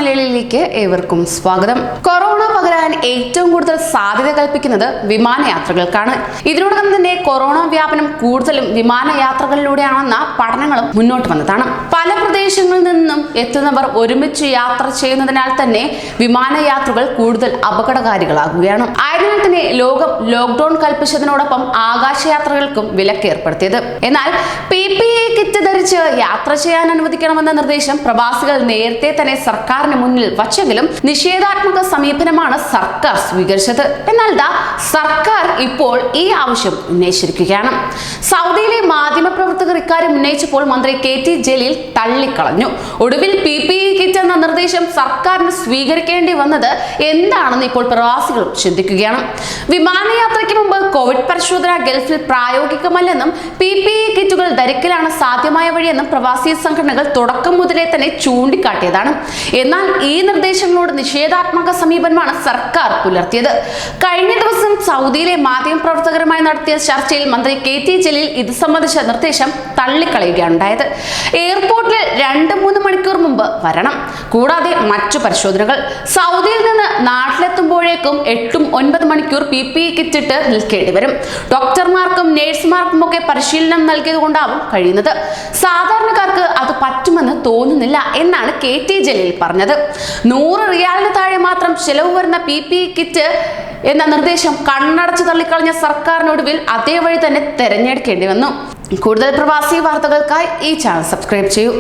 മലയാളിയിലേക്ക് ഏവർക്കും സ്വാഗതം. കൊറോണ പകരാൻ ഏറ്റവും കൂടുതൽ സാധ്യത കൽപ്പിക്കുന്നത് വിമാനയാത്രകൾക്കാണ്. ഇതിനോടകം തന്നെ കൊറോണ വ്യാപനം കൂടുതലും വിമാനയാത്രകളിലൂടെയാണെന്ന പഠനങ്ങളും മുന്നോട്ട് വന്നതാണ്. പല പ്രദേശങ്ങളിൽ നിന്നും എത്തുന്നവർ ഒരുമിച്ച് യാത്ര ചെയ്യുന്നതിനാൽ തന്നെ വിമാനയാത്രകൾ കൂടുതൽ അപകടകാരികളാകുകയാണ്. ആയതിനാൽ തന്നെ ലോകം ലോക്ക്ഡൌൺ കൽപ്പിച്ചതിനോടൊപ്പം ആകാശയാത്രകൾക്കും വിലക്ക് ഏർപ്പെടുത്തിയത്. എന്നാൽ PPE കിറ്റ് ധരിച്ച് യാത്ര ചെയ്യാൻ അനുവദിക്കണമെന്ന നിർദ്ദേശം പ്രവാസികൾ നേരത്തെ തന്നെ സർക്കാരിന് മുന്നിൽ വച്ചെങ്കിലും നിഷേധാത്മക സമീപനമാണ് സർക്കാർ സ്വീകരിച്ചത്. എന്നാൽ സർക്കാർ ഇപ്പോൾ ഈ ആവശ്യം ഉന്നയിച്ചിരിക്കുകയാണ്. സൗദിയിലെ മാധ്യമപ്രവർത്തകർ ഇക്കാര്യം ഉന്നയിച്ചപ്പോൾ മന്ത്രി KT ജലീൽ തള്ളിക്കളഞ്ഞു. ഒടുവിൽ PPE കിറ്റ് എന്ന നിർദ്ദേശം സർക്കാരിന് സ്വീകരിക്കേണ്ടി വന്നത് എന്താണെന്ന് ഇപ്പോൾ പ്രവാസികളും ചിന്തിക്കുകയാണ്. വിമാനയാത്രയ്ക്ക് മുമ്പ് കോവിഡ് പരിശോധന ഗൾഫിൽ പ്രായോഗികമല്ലെന്നും PPE കിറ്റുകൾ ധരിക്കലാണ് സാധ്യമായ വഴിയെന്നും പ്രവാസി സംഘടനകൾ തുടക്കം മുതലേ തന്നെ ചൂണ്ടിക്കാട്ടിയതാണ്. എന്നാൽ ഈ നിർദ്ദേശങ്ങളോട് നിഷേധാത്മക സമീപനമാണ് സർക്കാർ പുലർത്തിയത്. കഴിഞ്ഞ ദിവസം സൗദിയിലെ മാധ്യമപ്രവർത്തകരുമായി നടത്തിയ ചർച്ചയിൽ മന്ത്രി KT ജലീൽ ഇത് സംബന്ധിച്ച നിർദ്ദേശം തള്ളിക്കളയുകയാണ് ഉണ്ടായത്. എയർപോർട്ടിൽ 2-3 മണിക്കൂർ മുമ്പ് വരണം. കൂടാതെ മറ്റു പരിശോധനകൾ. സൗദിയിൽ നിന്ന് നാട്ടിലെത്തുമ്പോഴേക്കും 8-9 മണിക്കൂർ PPE കിറ്റിട്ട് നിൽക്കേണ്ടി വരും. ഡോക്ടർമാർക്കും നഴ്സുമാർക്കും ഒക്കെ പരിശീലനം നൽകിയതുകൊണ്ടാവും കഴിയുന്നത്. സാധാരണക്കാർക്ക് അത് പറ്റുമെന്ന് തോന്നുന്നില്ല എന്നാണ് KT ജലീൽ പറഞ്ഞത്. 100 റിയാലിന് താഴെ മാത്രം ചെലവ് വരുന്ന PPE കിറ്റ് എന്ന നിർദ്ദേശം കണ്ണടച്ച് തള്ളിക്കളഞ്ഞ സർക്കാരിനൊടുവിൽ അതേ വഴി തന്നെ തെരഞ്ഞെടുക്കേണ്ടി വന്നു. കൂടുതൽ പ്രവാസി വാർത്തകൾക്കായി ഈ ചാനൽ സബ്സ്ക്രൈബ് ചെയ്യൂ.